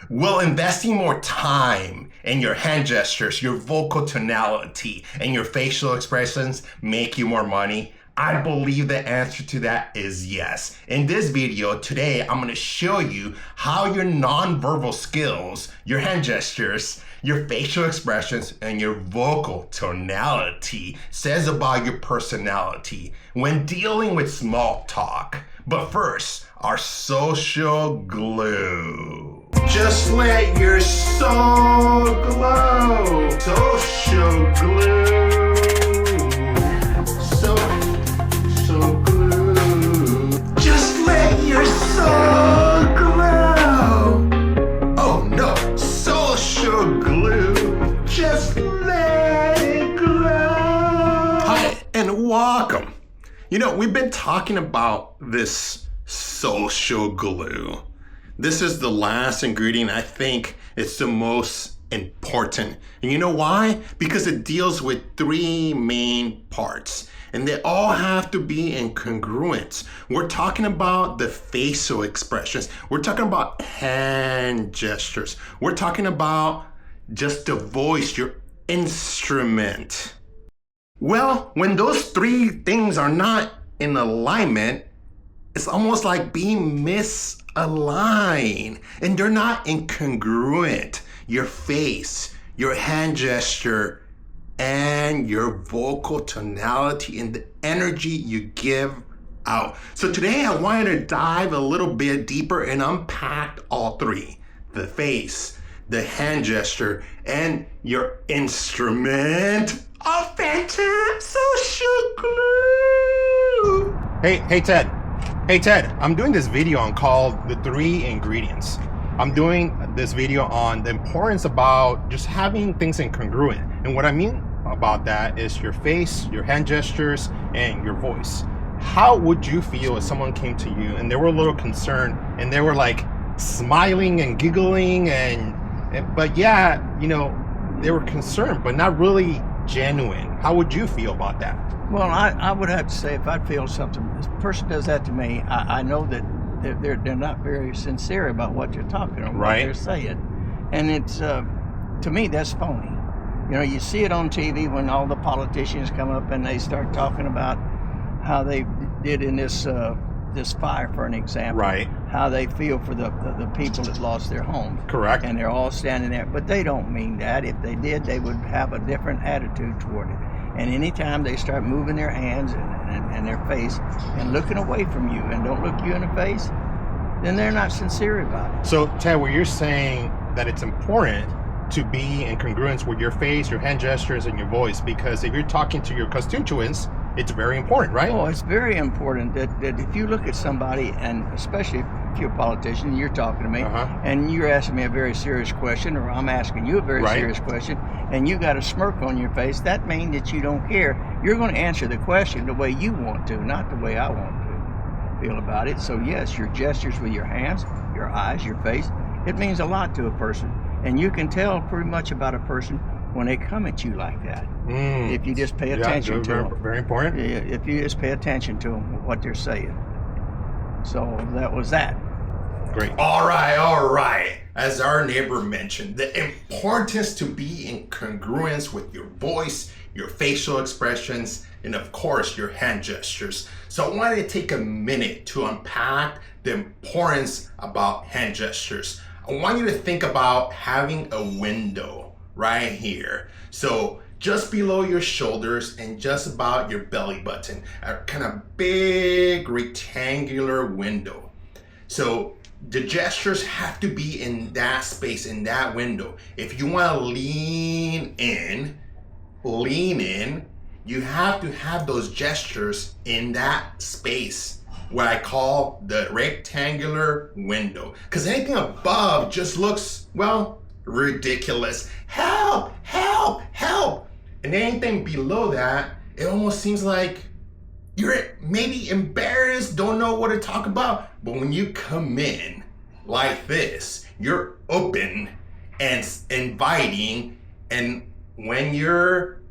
Will investing more time in your hand gestures, your vocal tonality, and your facial expressions make you more money? I believe the answer to that is yes. In this video today, I'm going to show you how your nonverbal skills, your hand gestures, your facial expressions, and your vocal tonality says about your personality when dealing with small talk. But first, our social glue. Just let your soul glow. Social glue. Social glue. Just let your soul glow. Oh no, social glue. Just let it glow. Hi, and welcome. You know, we've been talking about this social glue. This is the last ingredient. I think it's the most important. And you know why? Because it deals with three main parts. And they all have to be in congruence. We're talking about the facial expressions. We're talking about hand gestures. We're talking about just the voice, your instrument. Well, when those three things are not in alignment, it's almost like being misaligned, and they're not incongruent. Your face, your hand gesture, and your vocal tonality and the energy you give out. So today I wanted to dive a little bit deeper and unpack all three: the face, the hand gesture, and your instrument of phantom social glue. Hey Ted, I'm doing this video on called The Three Ingredients. I'm doing this video on the importance about just having things incongruent. And what I mean about that is your face, your hand gestures, and your voice. How would you feel if someone came to you and they were a little concerned and they were like smiling and giggling but yeah, you know, they were concerned but not really genuine? How would you feel about that? Well, I would have to say, if I feel something, this person does that to me, I know that they're not very sincere about what you're talking about, right, what they're saying. And it's, to me, that's phony. You know, you see it on TV when all the politicians come up and they start talking about how they did in this fire, for an example. Right. How they feel for the people that lost their homes. Correct. And they're all standing there. But they don't mean that. If they did, they would have a different attitude toward it. And anytime they start moving their hands and their face and looking away from you and don't look you in the face, then they're not sincere about it. So, Ted, what you're saying that it's important to be in congruence with your face, your hand gestures, and your voice, because if you're talking to your constituents, it's very important, right? Oh, it's very important that if you look at somebody, and especially if you're a politician and you're talking to me, and you're asking me a very serious question, or I'm asking you a very serious question, and you got a smirk on your face, that means that you don't care. You're going to answer the question the way you want to, not the way I want to feel about it. So yes, your gestures with your hands, your eyes, your face, it means a lot to a person. And you can tell pretty much about a person when they come at you like that. If you just pay attention to them. Very important. If you just pay attention to them, what they're saying. So that was that. Great. All right. As our neighbor mentioned, the importance to be in congruence with your voice, your facial expressions, and of course, your hand gestures. So I wanted to take a minute to unpack the importance about hand gestures. I want you to think about having a window right here. So just below your shoulders and just about your belly button, a kind of big rectangular window. So the gestures have to be in that space, in that window. If you want to lean in, you have to have those gestures in that space, what I call the rectangular window. Because anything above just looks, well, ridiculous. Help. And anything below that, it almost seems like you're maybe embarrassed, don't know what to talk about. But when you come in like this, you're open and inviting. And when you're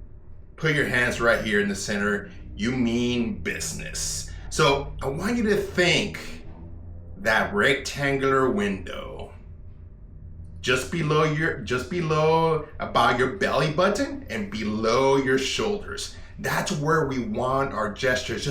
put your hands right here in the center, you mean business. So I want you to think that rectangular window just below about your belly button and below your shoulders. That's where we want our gestures.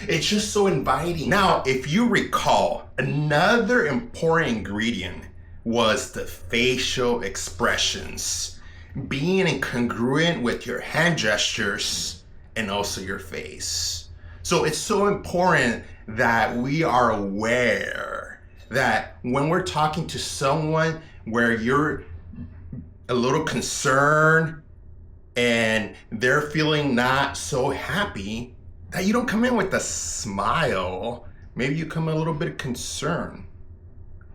It's just so inviting. Now, if you recall, another important ingredient was the facial expressions, being congruent with your hand gestures and also your face. So it's so important that we are aware that when we're talking to someone where you're a little concerned and they're feeling not so happy, that you don't come in with a smile. Maybe you come in a little bit concerned.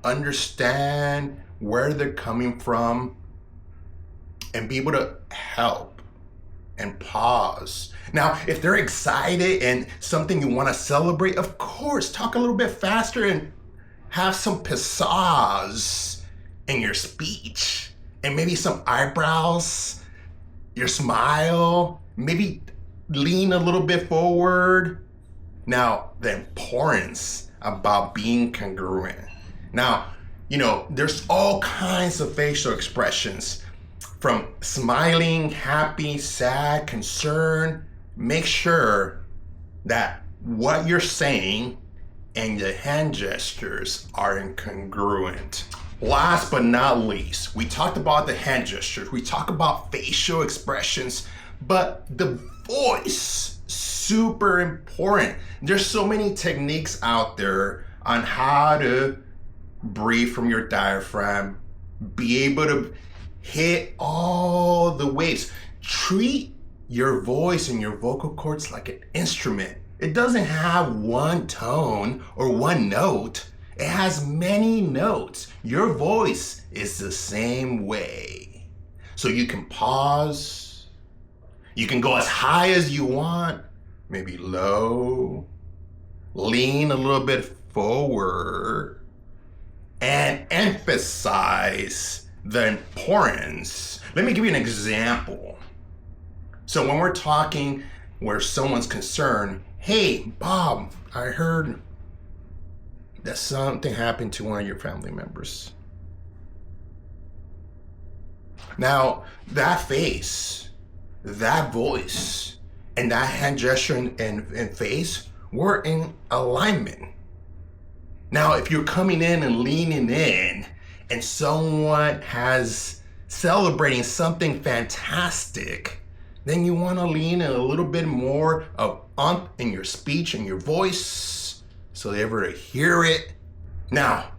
Understand where they're coming from and be able to help and pause. Now, if they're excited and something you want to celebrate, of course, talk a little bit faster and have some pizzazz in your speech and maybe some eyebrows, your smile, maybe lean a little bit forward. Now, the importance about being congruent. Now, there's all kinds of facial expressions, from smiling, happy, sad, concerned. Make sure that what you're saying and the hand gestures are congruent. Last but not least, we talked about the hand gestures, we talked about facial expressions, but the voice, super important. There's so many techniques out there on how to breathe from your diaphragm, be able to hit all the waves. Treat your voice and your vocal cords like an instrument. It doesn't have one tone or one note. It has many notes. Your voice is the same way. So you can pause. You can go as high as you want, maybe low. Lean a little bit forward and emphasize the importance. Let me give you an example. So when we're talking where someone's concerned, hey, Bob, I heard that something happened to one of your family members. Now, that face, that voice, and that hand gesture and face were in alignment. Now, if you're coming in and leaning in and someone has celebrating something fantastic, then you want to lean in a little bit more of umph in your speech and your voice so they ever hear it. Now,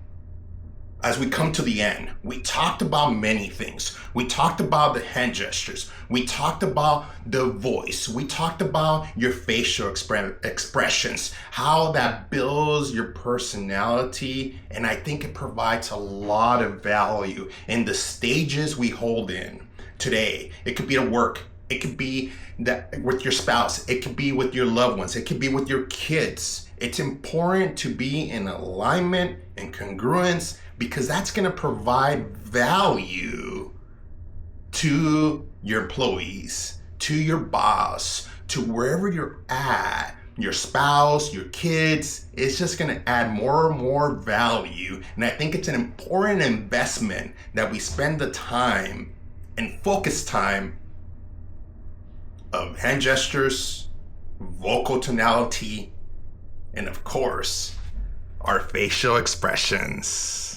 as we come to the end, we talked about many things. We talked about the hand gestures. We talked about the voice. We talked about your facial expressions, how that builds your personality. And I think it provides a lot of value in the stages we hold in today. It could be at work. It could be that with your spouse. It could be with your loved ones. It could be with your kids. It's important to be in alignment and congruence, because that's going to provide value to your employees, to your boss, to wherever you're at, your spouse, your kids. It's just going to add more and more value. And I think it's an important investment that we spend the time and focus time of hand gestures, vocal tonality, and of course, our facial expressions.